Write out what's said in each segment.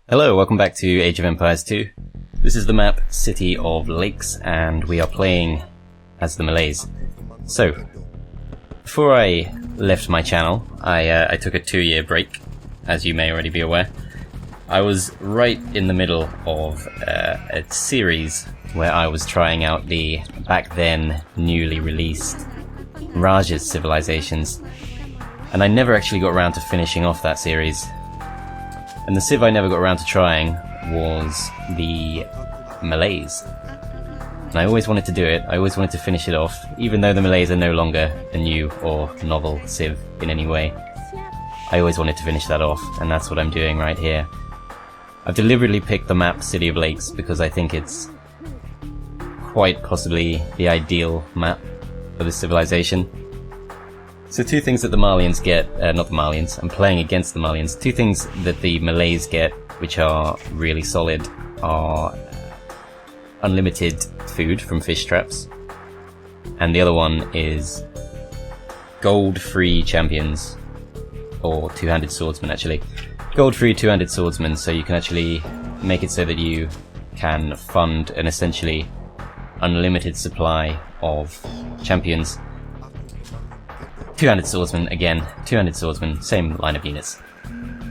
Hello, welcome back to Age of Empires 2. This is the map City of Lakes, and we are playing as the Malays. So, before I left my channel, I took a 2-year break, as you may already be aware. I was right in the middle of a series where I was trying out the back then newly released Raja's civilizations, and I never actually got around to finishing off that series. And the civ I never got around to trying was the Malays. And I always wanted to do it, I always wanted to finish it off, even though the Malays are no longer a new or novel civ in any way. I always wanted to finish that off, and that's what I'm doing right here. I've deliberately picked the map City of Lakes because I think it's quite possibly the ideal map for this civilization. So two things that the Malians get, not the Malians, I'm playing against the Malians, two things that the Malays get which are really solid are unlimited food from fish traps, and the other one is gold-free champions, or two-handed swordsmen actually. Gold-free two-handed swordsmen, so you can actually make it so that you can fund an essentially unlimited supply of champions. Two-handed swordsman, again, two-handed swordsman, same line of units.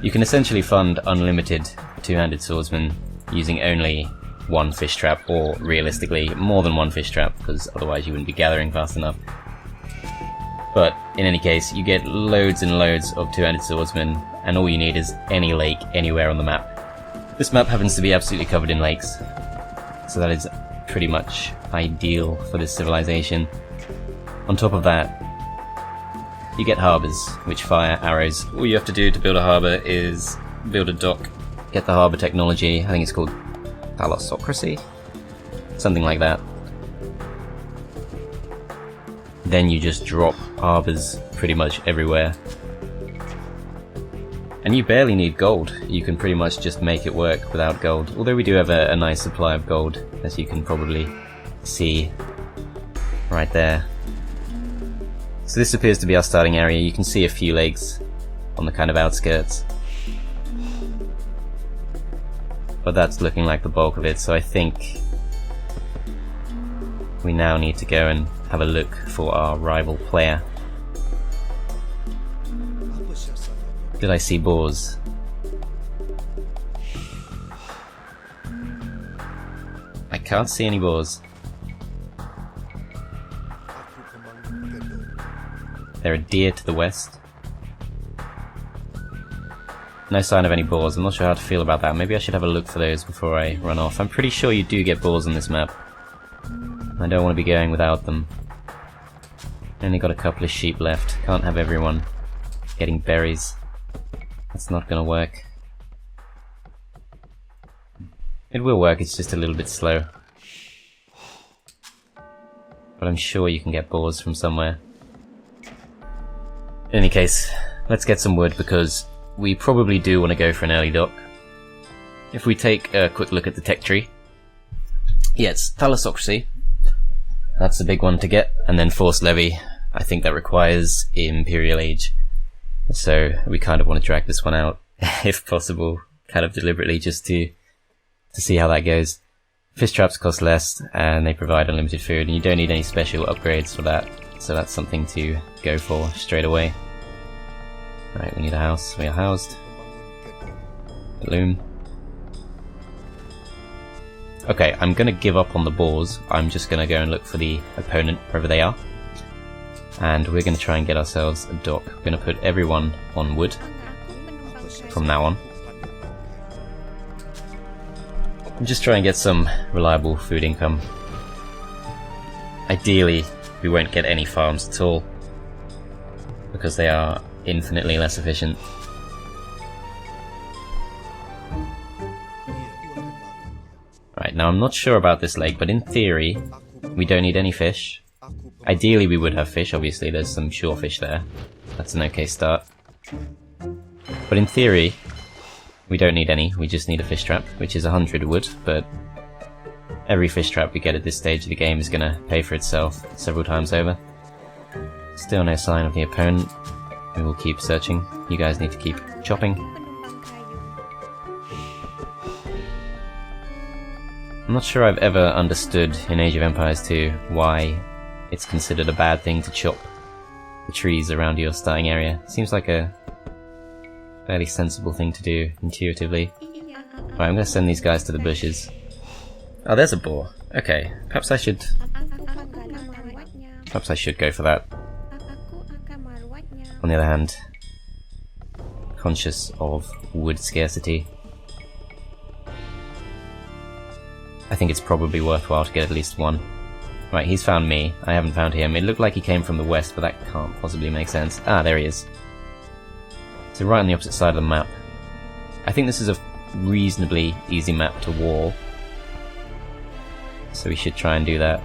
You can essentially fund unlimited two-handed swordsmen using only one fish trap, or realistically more than one fish trap, because otherwise you wouldn't be gathering fast enough. But in any case, you get loads and loads of two-handed swordsmen, and all you need is any lake anywhere on the map. This map happens to be absolutely covered in lakes, so that is pretty much ideal for this civilization. On top of that, you get harbours, which fire arrows. All you have to do to build a harbour is build a dock, get the harbour technology, I think it's called thalassocracy? Something like that. Then you just drop harbours pretty much everywhere. And you barely need gold, you can pretty much just make it work without gold. Although we do have a nice supply of gold, as you can probably see right there. So this appears to be our starting area. You can see a few lakes on the kind of outskirts, but that's looking like the bulk of it, so I think we now need to go and have a look for our rival player. Did I see boars? I can't see any boars. There are deer to the west. No sign of any boars. I'm not sure how to feel about that. Maybe I should have a look for those before I run off. I'm pretty sure you do get boars on this map. I don't want to be going without them. Only got a couple of sheep left. Can't have everyone getting berries. That's not gonna work. It will work, it's just a little bit slow. But I'm sure you can get boars from somewhere. In any case, let's get some wood, because we probably do want to go for an early dock. If we take a quick look at the tech tree, yeah, it's thalassocracy. That's the big one to get, and then forced levy. I think that requires imperial age. So we kind of want to drag this one out, if possible, kind of deliberately, just to see how that goes. Fish traps cost less, and they provide unlimited food, and you don't need any special upgrades for that. So that's something to go for straight away. Right, we need a house. We are housed. Loom. Okay, I'm gonna give up on the boars. I'm just gonna go and look for the opponent, wherever they are. And we're gonna try and get ourselves a dock. We're gonna put everyone on wood from now on. And just try and get some reliable food income. Ideally, we won't get any farms at all, because they are infinitely less efficient. Right, now I'm not sure about this lake, but in theory, we don't need any fish. Ideally we would have fish, obviously there's some shore fish there. That's an okay start. But in theory, we don't need any, we just need a fish trap, which is 100 wood, but every fish trap we get at this stage of the game is going to pay for itself several times over. Still no sign of the opponent. We will keep searching. You guys need to keep chopping. I'm not sure I've ever understood in Age of Empires 2 why it's considered a bad thing to chop the trees around your starting area. Seems like a fairly sensible thing to do intuitively. Right, I'm gonna send these guys to the bushes. Oh, there's a boar. Okay, perhaps I should go for that. On the other hand, conscious of wood scarcity, I think it's probably worthwhile to get at least one. Right, he's found me. I haven't found him. It looked like he came from the west, but that can't possibly make sense. Ah, there he is. So right on the opposite side of the map. I think this is a reasonably easy map to wall, so we should try and do that.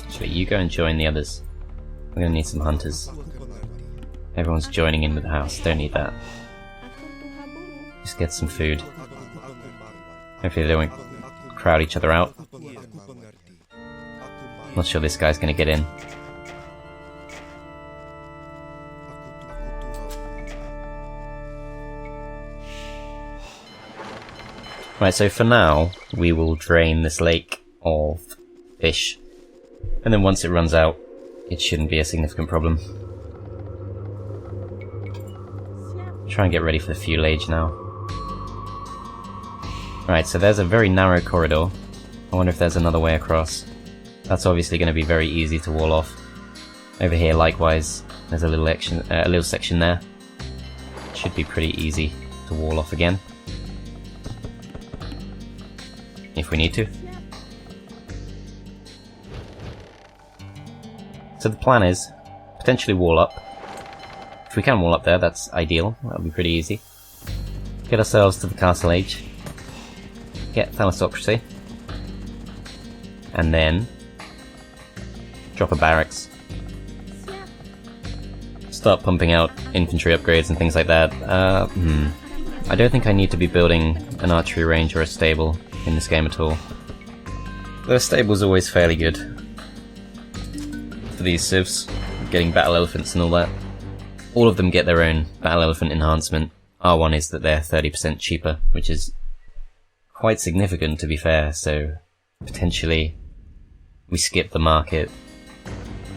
Actually, you go and join the others. We're gonna need some hunters. Everyone's joining in with the house, don't need that. Just get some food. Hopefully they won't crowd each other out. Not sure this guy's gonna get in. Right, so for now, we will drain this lake of fish. And then once it runs out, it shouldn't be a significant problem. Try and get ready for the fuelage now. Right, so there's a very narrow corridor. I wonder if there's another way across. That's obviously going to be very easy to wall off. Over here, likewise, there's a little section there. Should be pretty easy to wall off again, if we need to. So the plan is potentially wall up. If we can wall up there, that's ideal. That'll be pretty easy. Get ourselves to the castle age. Get thalassocracy. And then drop a barracks. Start pumping out infantry upgrades and things like that. I don't think I need to be building an archery range or a stable in this game at all. The stable's always fairly good for these civs, getting battle elephants and all that. All of them get their own battle elephant enhancement. R1 is that they're 30% cheaper, which is quite significant to be fair, so potentially we skip the market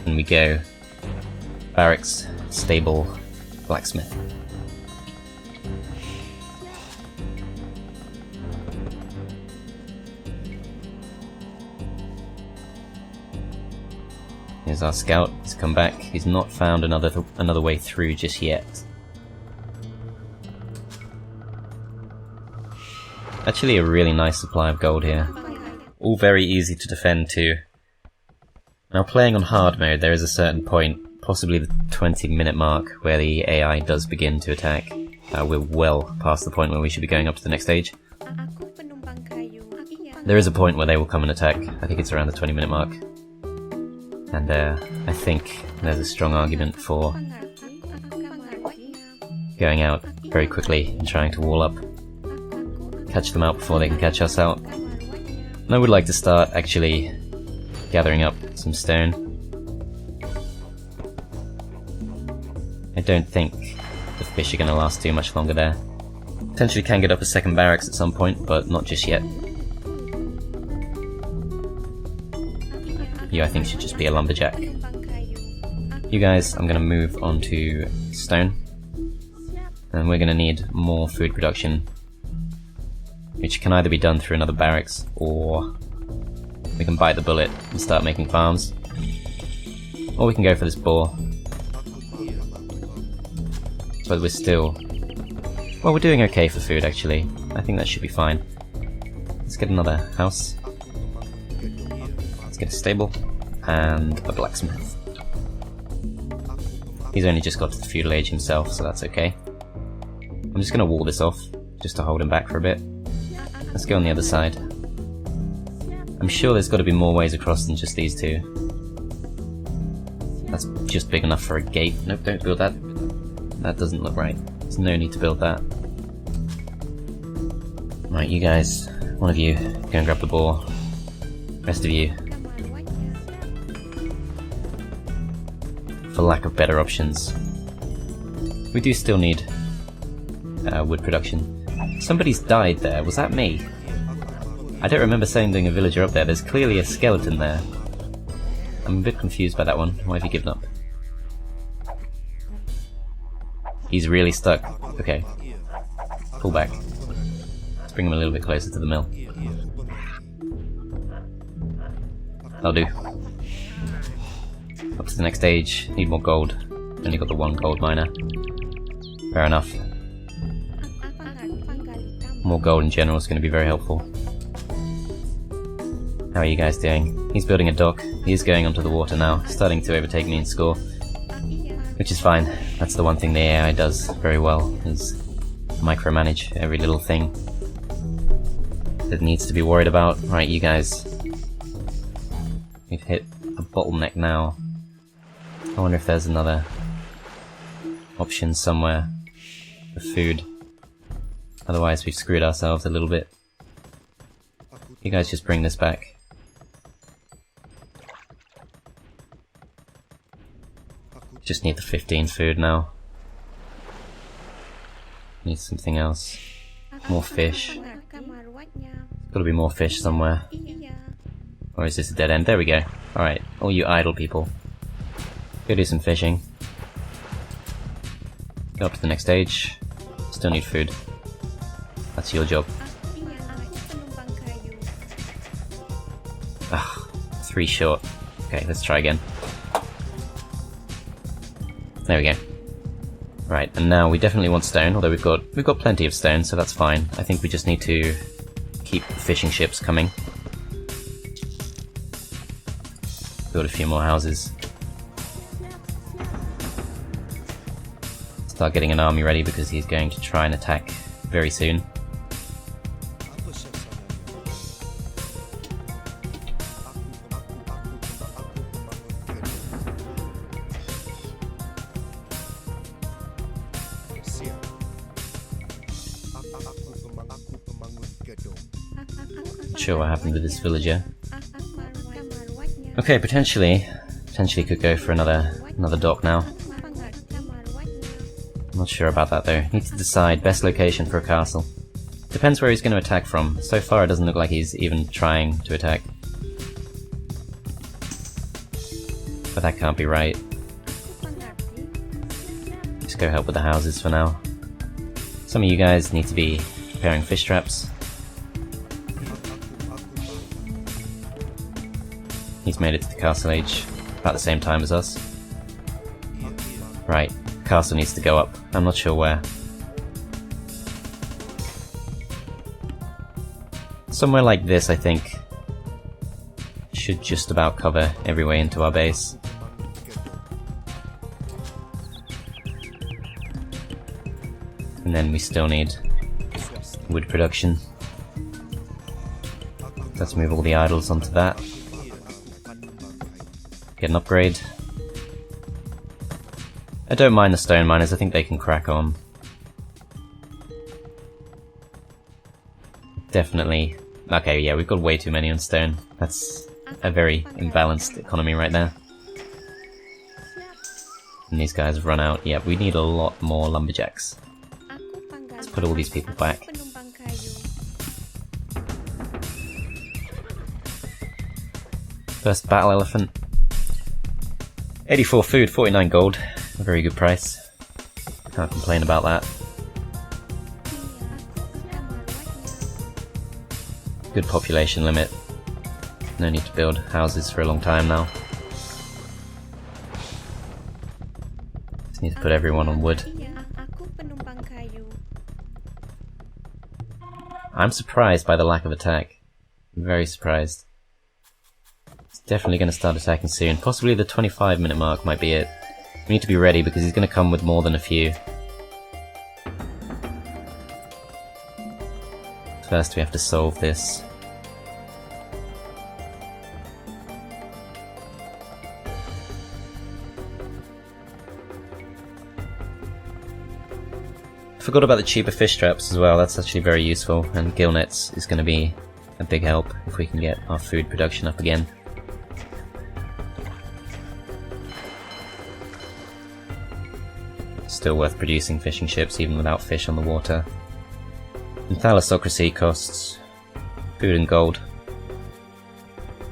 and we go barracks, stable, blacksmith. Here's our scout. He's come back. He's not found another way through just yet. Actually, a really nice supply of gold here. All very easy to defend too. Now, playing on hard mode, there is a certain point, possibly the 20-minute mark, where the AI does begin to attack. We're well past the point where we should be going up to the next stage. There is a point where they will come and attack. I think it's around the 20-minute mark. And I think there's a strong argument for going out very quickly and trying to wall up. Catch them out before they can catch us out. And I would like to start actually gathering up some stone. I don't think the fish are going to last too much longer there. Potentially can get up a second barracks at some point, but not just yet. You, I think, should just be a lumberjack. You guys, I'm going to move on to stone. And we're going to need more food production, which can either be done through another barracks, or we can bite the bullet and start making farms. Or we can go for this boar. But we're still... well, we're doing okay for food, actually. I think that should be fine. Let's get another house. Let's get a stable. And a blacksmith. He's only just got to the feudal age himself, so that's okay. I'm just going to wall this off, just to hold him back for a bit. Let's go on the other side. I'm sure there's got to be more ways across than just these two. That's just big enough for a gate. Nope, don't build that. That doesn't look right. There's no need to build that. Right, you guys, one of you, go and grab the boar. Rest of you, for lack of better options. We do still need wood production. Somebody's died there, was that me? I don't remember sending a villager up there, there's clearly a skeleton there. I'm a bit confused by that one, why have you given up? He's really stuck. Okay. Pull back. Let's bring him a little bit closer to the mill. That'll do. Up to the next stage. Need more gold. Only got the one gold miner. Fair enough. More gold in general is going to be very helpful. How are you guys doing? He's building a dock. He's going onto the water now, starting to overtake me in score. Which is fine. That's the one thing the AI does very well, is micromanage every little thing that needs to be worried about. Right, you guys. We've hit a bottleneck now. I wonder if there's another option somewhere for food. Otherwise we've screwed ourselves a little bit. You guys just bring this back. Just need the 15 food now. Need something else. More fish. Gotta be more fish somewhere. Or is this a dead end? There we go. Alright, all you idle people. Go do some fishing. Go up to the next stage. Still need food. That's your job. Ugh, 3 short. Okay, let's try again. There we go. Right, and now we definitely want stone, although we've got plenty of stone, so that's fine. I think we just need to keep fishing ships coming. Build a few more houses. Start getting an army ready because he's going to try and attack very soon. Not sure what happened with this villager. Okay, potentially could go for another dock now. I'm not sure about that though. Need to decide best location for a castle. Depends where he's going to attack from. So far it doesn't look like he's even trying to attack. But that can't be right. Just go help with the houses for now. Some of you guys need to be preparing fish traps. He's made it to the castle age about the same time as us. Right, castle needs to go up. I'm not sure where. Somewhere like this, I think, should just about cover every way into our base. And then we still need wood production. Let's move all the idols onto that. Get an upgrade. I don't mind the stone miners, I think they can crack on. Definitely. Okay, yeah, we've got way too many on stone. That's a very imbalanced economy right there. And these guys have run out. Yeah, we need a lot more lumberjacks. Let's put all these people back. First battle elephant. 84 food, 49 gold. A very good price. Can't complain about that. Good population limit. No need to build houses for a long time now. Just need to put everyone on wood. I'm surprised by the lack of attack. I'm very surprised. He's definitely going to start attacking soon. Possibly the 25-minute mark might be it. We need to be ready because he's going to come with more than a few. First we have to solve this. Forgot about the cheaper fish traps as well, that's actually very useful, and gill nets is going to be a big help if we can get our food production up again. still worth producing fishing ships even without fish on the water. And thalassocracy costs food and gold.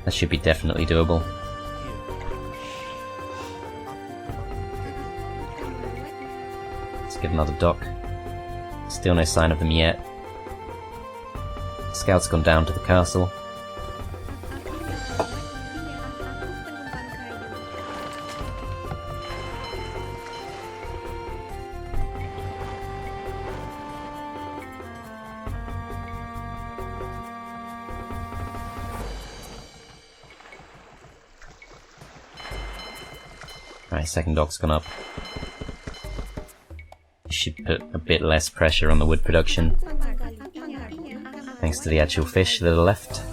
That should be definitely doable. Let's get another dock. Still no sign of them yet. Scout's gone down to the castle. Right, second dock's gone up. Should put a bit less pressure on the wood production, thanks to the actual fish that are left.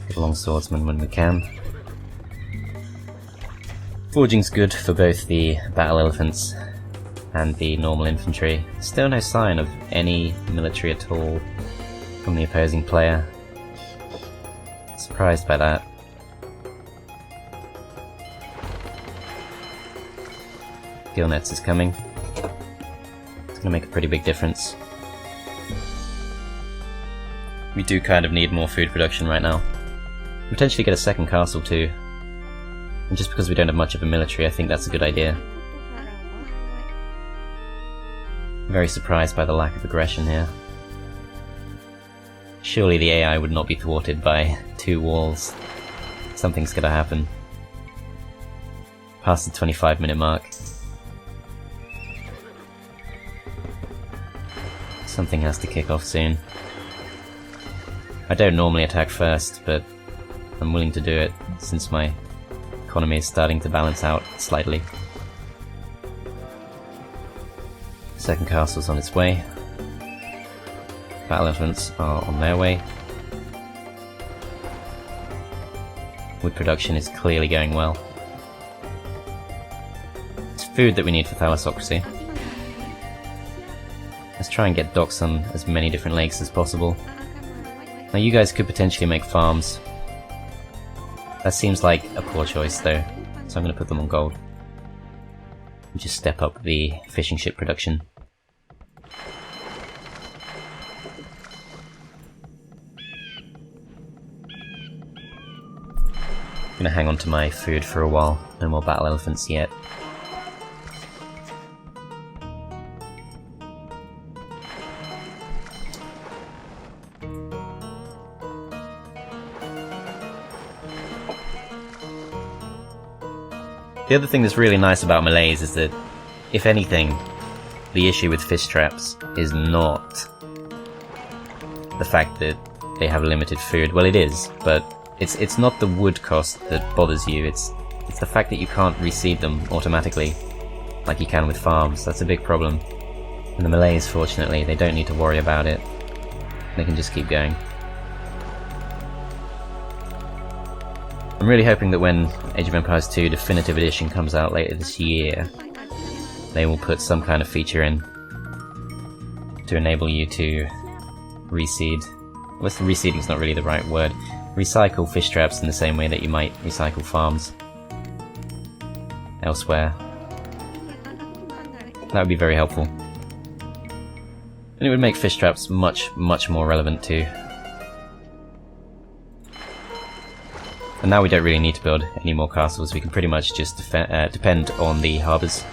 Get a long swordsman when we can. Forging's good for both the battle elephants and the normal infantry. Still no sign of any military at all from the opposing player. Surprised by that. Gill nets is coming. It's going to make a pretty big difference. We do kind of need more food production right now. Potentially get a second castle too. And just because we don't have much of a military, I think that's a good idea. Very surprised by the lack of aggression here. Surely the AI would not be thwarted by 2 walls. Something's going to happen. Past the 25-minute mark. Something has to kick off soon. I don't normally attack first, but I'm willing to do it since my economy is starting to balance out slightly. Second castle's on its way. Battle elephants are on their way. Wood production is clearly going well. It's food that we need for thalassocracy. Let's try and get docks on as many different lakes as possible. Now you guys could potentially make farms. That seems like a poor choice though, so I'm going to put them on gold. And just step up the fishing ship production. I'm going to hang on to my food for a while, no more battle elephants yet. The other thing that's really nice about Malays is that, if anything, the issue with fish traps is not the fact that they have limited food. Well, it is, but it's not the wood cost that bothers you, it's the fact that you can't reseed them automatically, like you can with farms. That's a big problem. And the Malays, fortunately, they don't need to worry about it. They can just keep going. I'm really hoping that when Age of Empires 2 Definitive Edition comes out later this year, they will put some kind of feature in to enable you to reseed. Well, reseeding's not really the right word. Recycle fish traps in the same way that you might recycle farms elsewhere. That would be very helpful. And it would make fish traps much more relevant too. And now we don't really need to build any more castles, we can pretty much just depend on the harbours.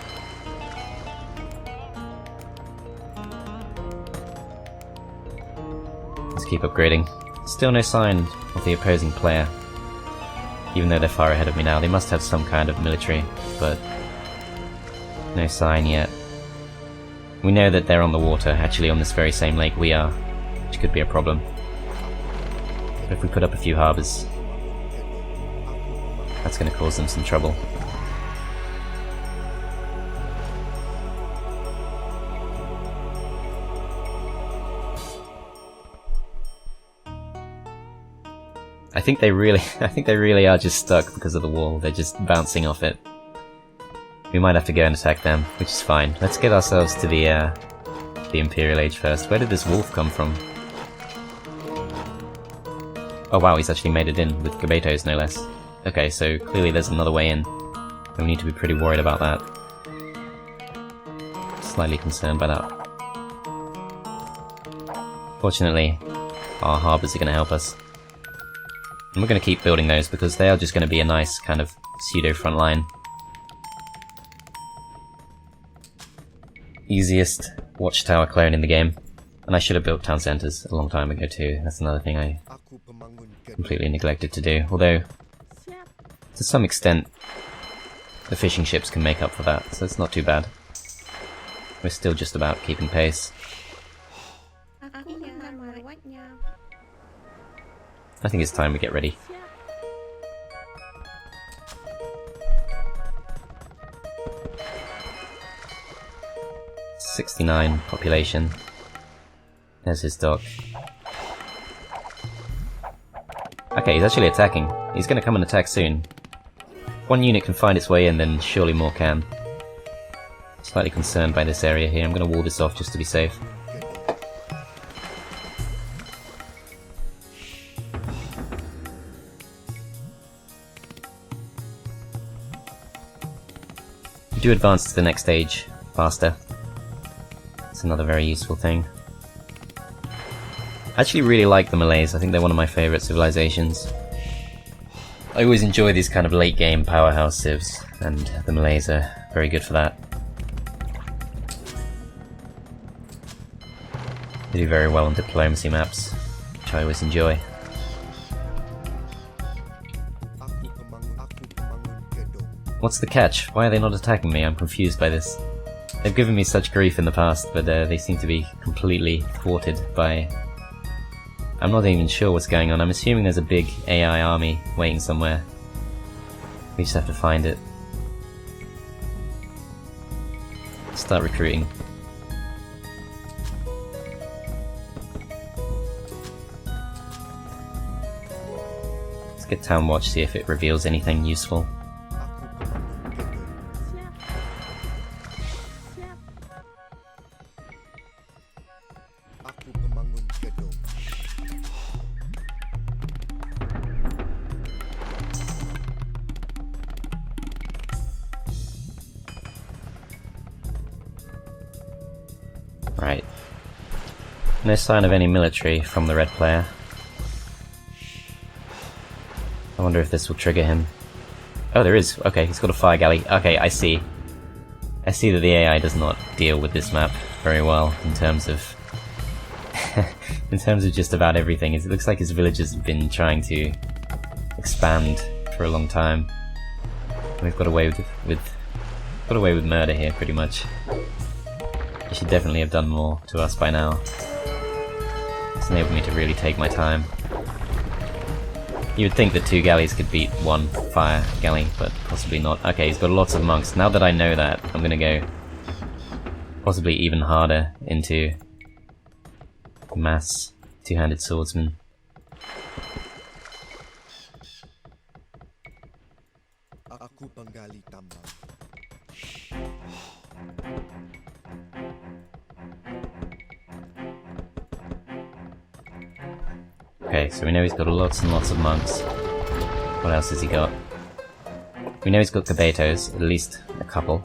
Let's keep upgrading. Still no sign of the opposing player, even though they're far ahead of me now. They must have some kind of military, but no sign yet. We know that they're on the water, actually on this very same lake we are, which could be a problem. But if we put up a few harbours, that's going to cause them some trouble. I think they really are just stuck because of the wall. They're just bouncing off it. We might have to go and attack them, which is fine. Let's get ourselves to the Imperial Age first. Where did this wolf come from? Oh wow, he's actually made it in with Gabetos, no less. Okay, so clearly there's another way in, and we need to be pretty worried about that. slightly concerned by that. Fortunately, our harbours are going to help us. And we're going to keep building those because they are just going to be a nice kind of pseudo front line. Easiest watchtower clone in the game. And I should have built town centres a long time ago too. That's another thing I completely neglected to do. Although, to some extent, the fishing ships can make up for that, so it's not too bad. We're still just about keeping pace. I think it's time we get ready. '69 population. There's his dock. Okay, he's actually attacking. He's gonna come and attack soon. If one unit can find its way in, then surely more can. Slightly concerned by this area here. I'm gonna wall this off just to be safe. Do advance to the next stage faster. It's another very useful thing. I actually really like the Malays. I think they're one of my favourite civilizations. I always enjoy these kind of late game powerhouse civs, and the Malays are very good for that. They do very well on diplomacy maps, which I always enjoy. What's the catch? Why are they not attacking me? I'm confused by this. They've given me such grief in the past, but they seem to be completely thwarted by... I'm not even sure what's going on. I'm assuming there's a big AI army waiting somewhere. We just have to find it. Start recruiting. Let's get Town Watch, see if it reveals anything useful. Right. No sign of any military from the red player. I wonder if this will trigger him. Oh, there is. Okay, he's got a fire galley. Okay, I see. I see that the AI does not deal with this map very well in terms of in terms of just about everything. It looks like his villages have been trying to expand for a long time. We've got away with murder here, pretty much. He should definitely have done more to us by now. It's enabled me to really take my time. You would think that 2 galleys could beat 1 fire galley, but possibly not. Okay, he's got lots of monks. Now that I know that, I'm gonna go possibly even harder into mass two-handed swordsman. Okay, so we know he's got lots and lots of monks. What else has he got? We know he's got Cabetos, at least a couple.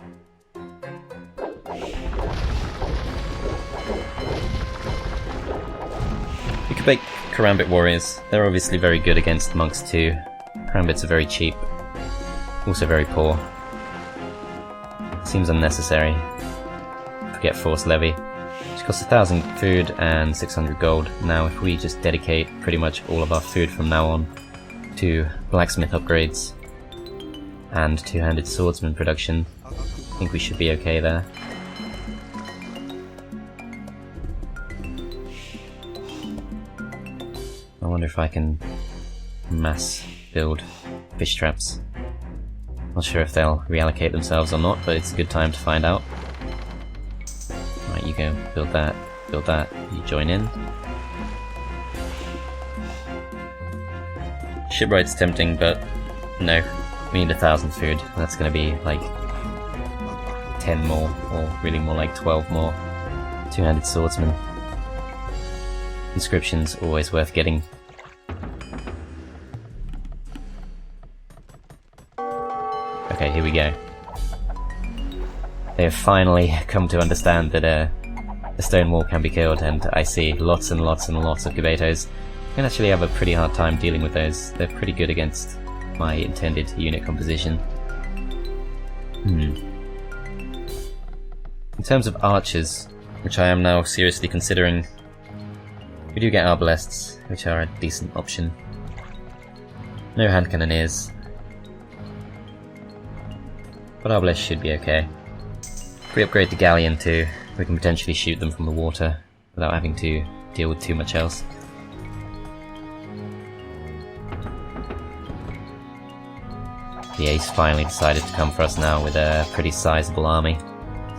We could make Karambit warriors. They're obviously very good against monks too. Karambits are very cheap. Also very poor. Seems unnecessary. Forget Force Levy. Which costs 1,000 food and 600 gold. Now if we just dedicate pretty much all of our food from now on to blacksmith upgrades and two-handed swordsman production, I think we should be okay there. I wonder if I can mass build fish traps. Not sure if they'll reallocate themselves or not, but it's a good time to find out. Right, you go build that, you join in. Shipwright's tempting, but no, we need 1,000 food. That's gonna be like 10 more, or really more like 12 more two-handed swordsmen. Inscriptions always worth getting. Okay, here we go. They have finally come to understand that a stone wall can be killed, and I see lots and lots and lots of Gabetos. I can actually have a pretty hard time dealing with those. They're pretty good against my intended unit composition. In terms of archers, which I am now seriously considering, we do get arbalests, which are a decent option. No hand cannoneers, but arbalests should be okay. If we upgrade the galleon too, we can potentially shoot them from the water without having to deal with too much else. The ace finally decided to come for us now with a pretty sizable army.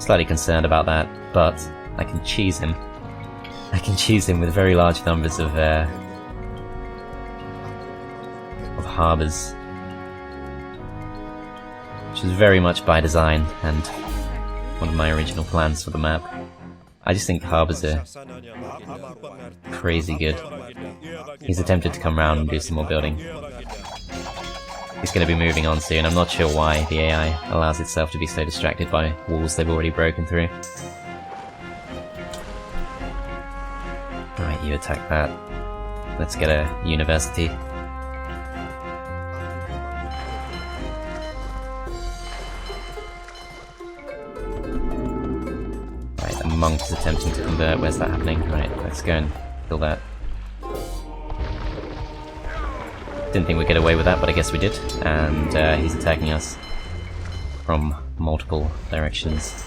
Slightly concerned about that, but I can cheese him. I can cheese him with very large numbers of harbours, which is very much by design and one of my original plans for the map. I just think harbours are crazy good. He's attempted to come round and do some more building. He's going to be moving on soon. I'm not sure why the AI allows itself to be so distracted by walls they've already broken through. Right, you attack that. Let's get a university. Right, the monk is attempting to convert. Where's that happening? Right, let's go and kill that. Didn't think we'd get away with that, but I guess we did. And he's attacking us from multiple directions.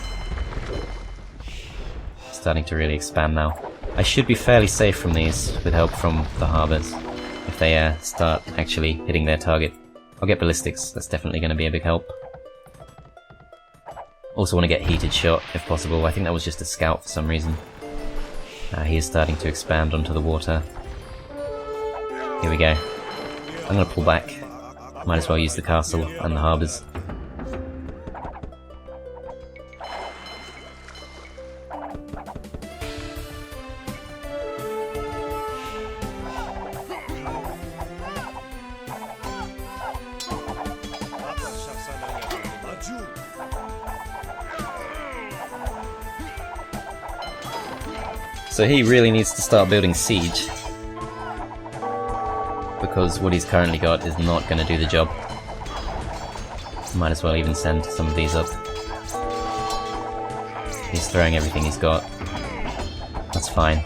Starting to really expand now. I should be fairly safe from these with help from the harbours. If they start actually hitting their target. I'll get ballistics, that's definitely going to be a big help. Also want to get heated shot if possible. I think that was just a scout for some reason. He is starting to expand onto the water. Here we go. I'm going to pull back. Might as well use the castle and the harbours. So he really needs to start building siege, because what he's currently got is not going to do the job. Might as well even send some of these up. He's throwing everything he's got. That's fine.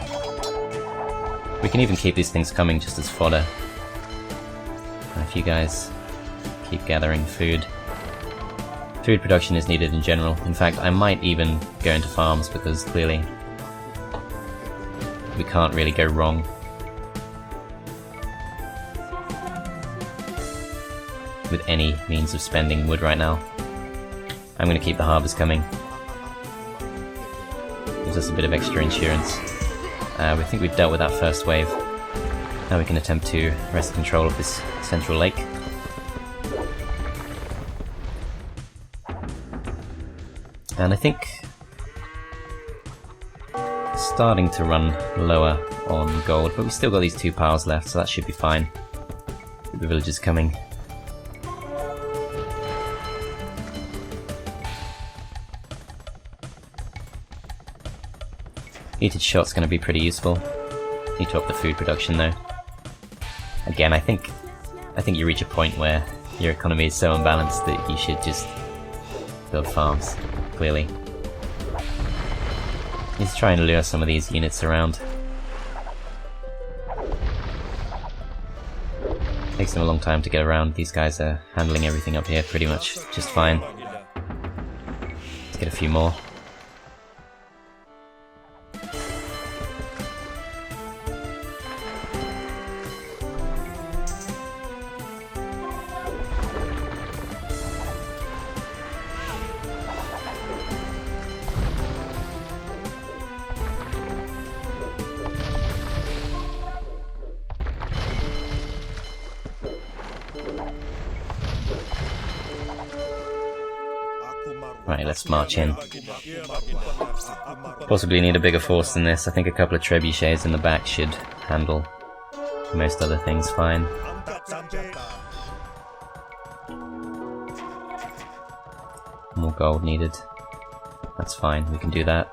We can even keep these things coming just as fodder. And if you guys keep gathering food. Food production is needed in general. In fact, I might even go into farms, because clearly we can't really go wrong. With any means of spending wood right now. I'm going to keep the harbours coming. Gives us a bit of extra insurance. We think we've dealt with that first wave. Now we can attempt to wrest control of this central lake. And I think starting to run lower on gold, but we've still got these 2 piles left, so that should be fine. The villagers coming. Heated shot's going to be pretty useful. Need to up the food production though. Again, I think you reach a point where your economy is so unbalanced that you should just build farms, clearly. He's trying to lure some of these units around. Takes them a long time to get around. These guys are handling everything up here pretty much just fine. Let's get a few more. Right, let's march in. Possibly need a bigger force than this. I think a couple of trebuchets in the back should handle most other things fine. More gold needed. That's fine, we can do that.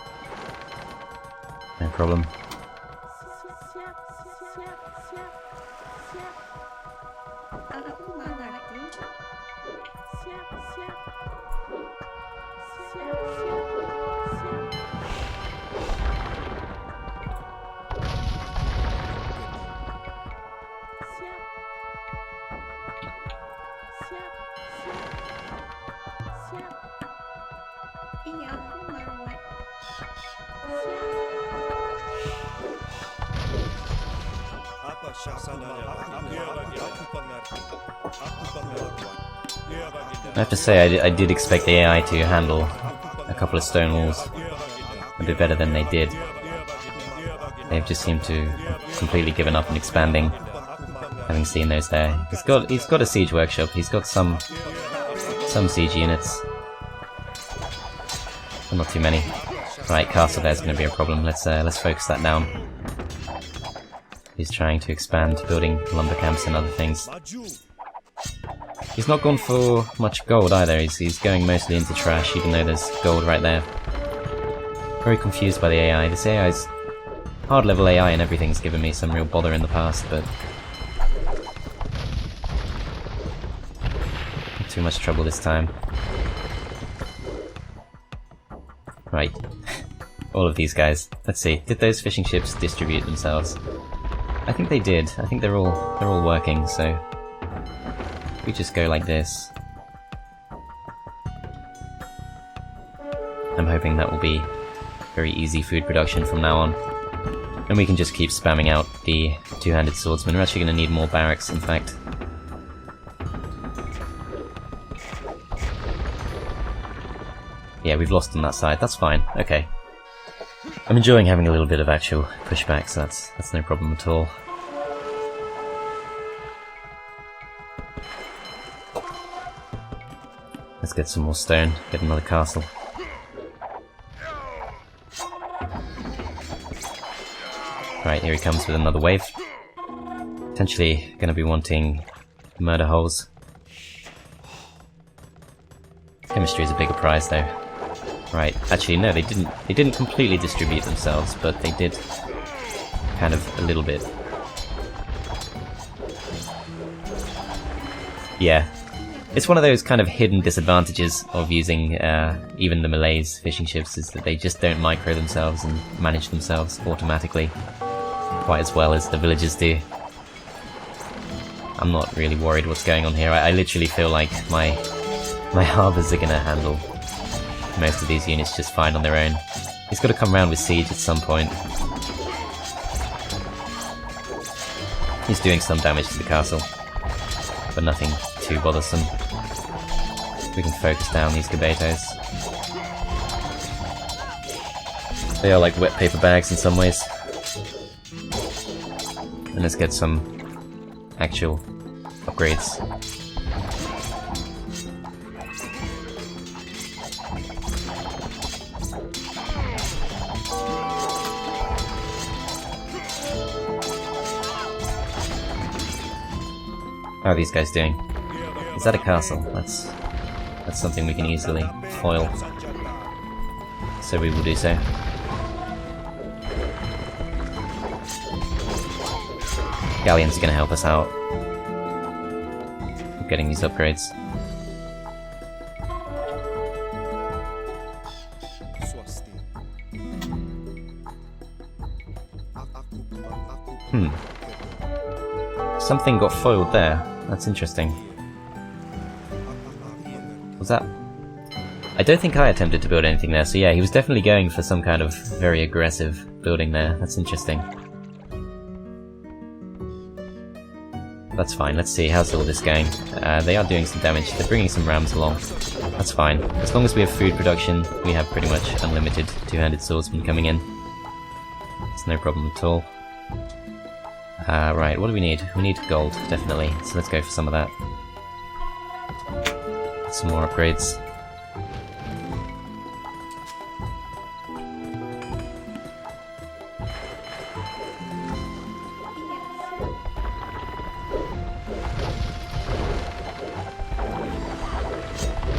No problem. I have to say, I did expect the AI to handle a couple of stone walls a bit better than they did. They've just seemed to have completely given up on expanding, having seen those there. He's got a siege workshop, he's got some siege units. But not too many. Right, castle there's going to be a problem. Let's focus that down. He's trying to expand, building lumber camps and other things. He's not gone for much gold either, he's going mostly into trash, even though there's gold right there. Very confused by the AI. This AI's hard level AI and everything's given me some real bother in the past, but not too much trouble this time. Right. All of these guys. Let's see, did those fishing ships distribute themselves? I think they did. I think they're all working, so we just go like this. I'm hoping that will be very easy food production from now on. And we can just keep spamming out the two-handed swordsman. We're actually going to need more barracks, in fact. Yeah, we've lost on that side. That's fine. Okay. I'm enjoying having a little bit of actual pushback, so that's no problem at all. Let's get some more stone, get another castle. Right, here he comes with another wave. Potentially going to be wanting murder holes. Chemistry is a bigger prize though. Right, actually no, they didn't completely distribute themselves, but they did kind of a little bit. Yeah. It's one of those kind of hidden disadvantages of using even the Malays fishing ships, is that they just don't micro themselves and manage themselves automatically quite as well as the villagers do. I'm not really worried what's going on here. I literally feel like my harbours are going to handle most of these units just fine on their own. He's got to come round with siege at some point. He's doing some damage to the castle, but nothing too bothersome. We can focus down these Gabetos. They are like wet paper bags in some ways. And let's get some actual upgrades. How are these guys doing? Is that a castle? That's something we can easily foil. So we will do so. Galleons are going to help us out with getting these upgrades. Something got foiled there. That's interesting. Was that... I don't think I attempted to build anything there, so yeah, he was definitely going for some kind of very aggressive building there. That's interesting. That's fine, let's see, how's all this going? They are doing some damage, they're bringing some rams along. That's fine. As long as we have food production, we have pretty much unlimited two-handed swordsmen coming in. It's no problem at all. Right, what do we need? We need gold, definitely, so let's go for some of that. Some more upgrades.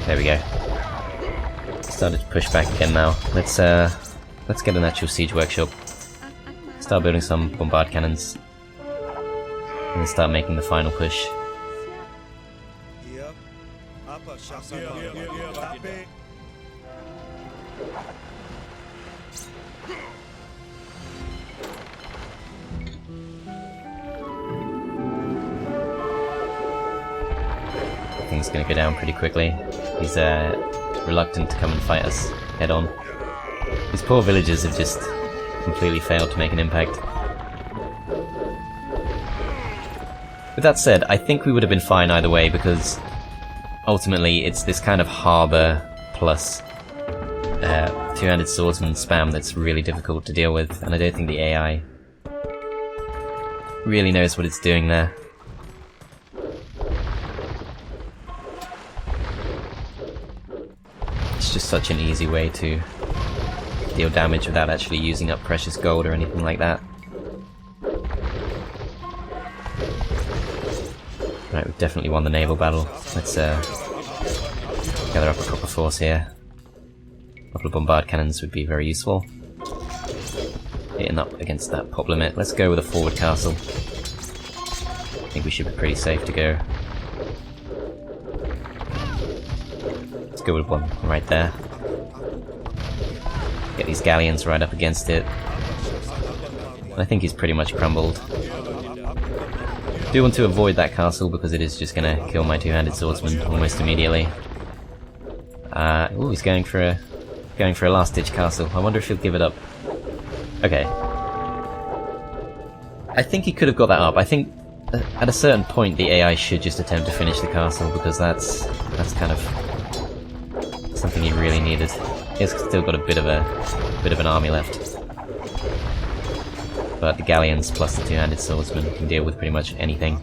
There we go. Started to push back again now. Let's get an actual siege workshop. Start building some bombard cannons. And then start making the final push. Things gonna go down pretty quickly. He's reluctant to come and fight us head on. These poor villagers have just completely failed to make an impact. With that said, I think we would have been fine either way, because ultimately it's this kind of harbour plus two-handed swordsman spam that's really difficult to deal with, and I don't think the AI really knows what it's doing there. It's just such an easy way to deal damage without actually using up precious gold or anything like that. Right, we've definitely won the naval battle. Let's gather up a proper force here. A couple of bombard cannons would be very useful. Hitting up against that pop limit. Let's go with a forward castle. I think we should be pretty safe to go. Let's go with one right there. Get these galleons right up against it. I think he's pretty much crumbled. Do want to avoid that castle because it is just gonna kill my two-handed swordsman almost immediately. Ooh, he's going for a last-ditch castle. I wonder if he'll give it up. Okay. I think he could have got that up. I think at a certain point the AI should just attempt to finish the castle, because that's kind of something he really needed. He's still got a bit of an army left, but the galleons plus the two-handed swordsman can deal with pretty much anything.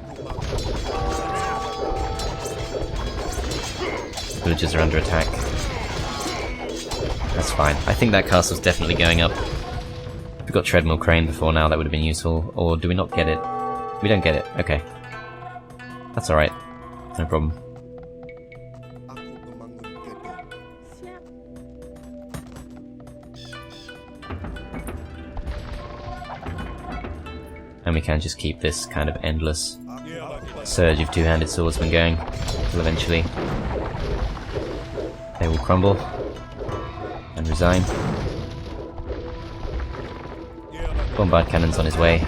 Villagers are under attack. That's fine. I think that castle's definitely going up. If we got Treadmill Crane before now, that would have been useful. Or do we not get it? We don't get it. Okay. That's alright. No problem. And we can just keep this kind of endless surge of two-handed swordsmen going until eventually they will crumble and resign. Bombard cannon's on his way.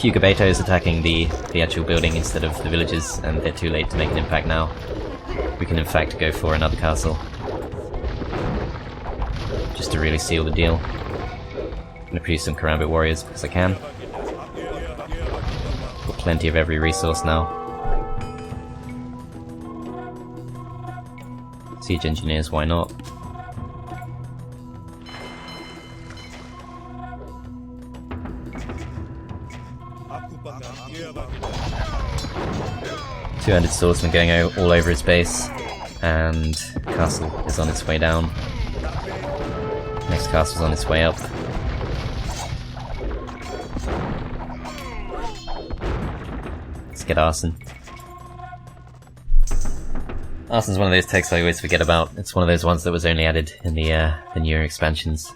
Fugabeto is attacking the actual building instead of the villagers, and they're too late to make an impact now. We can in fact go for another castle, just to really seal the deal. I'm gonna produce some Karambit warriors because I can. Got plenty of every resource now. Siege engineers, why not? Two-handed swordsman going all over his base, and castle is on its way down. Next castle's on its way up. Let's get Arson. Arson's one of those texts I always forget about. It's one of those ones that was only added in the newer expansions.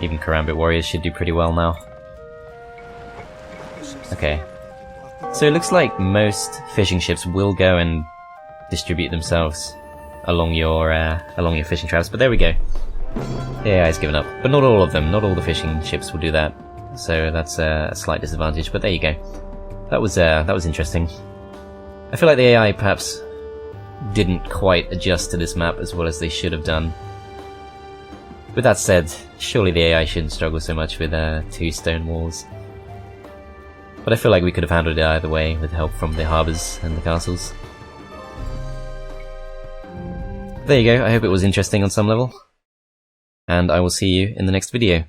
Even Karambit warriors should do pretty well now. Okay. So it looks like most fishing ships will go and distribute themselves along your fishing traps, but there we go. The AI's given up. But not all of them, not all the fishing ships will do that. So that's a slight disadvantage, but there you go. That was interesting. I feel like the AI perhaps didn't quite adjust to this map as well as they should have done. With that said, surely the AI shouldn't struggle so much with 2 stone walls. But I feel like we could have handled it either way with help from the harbours and the castles. There you go, I hope it was interesting on some level. And I will see you in the next video.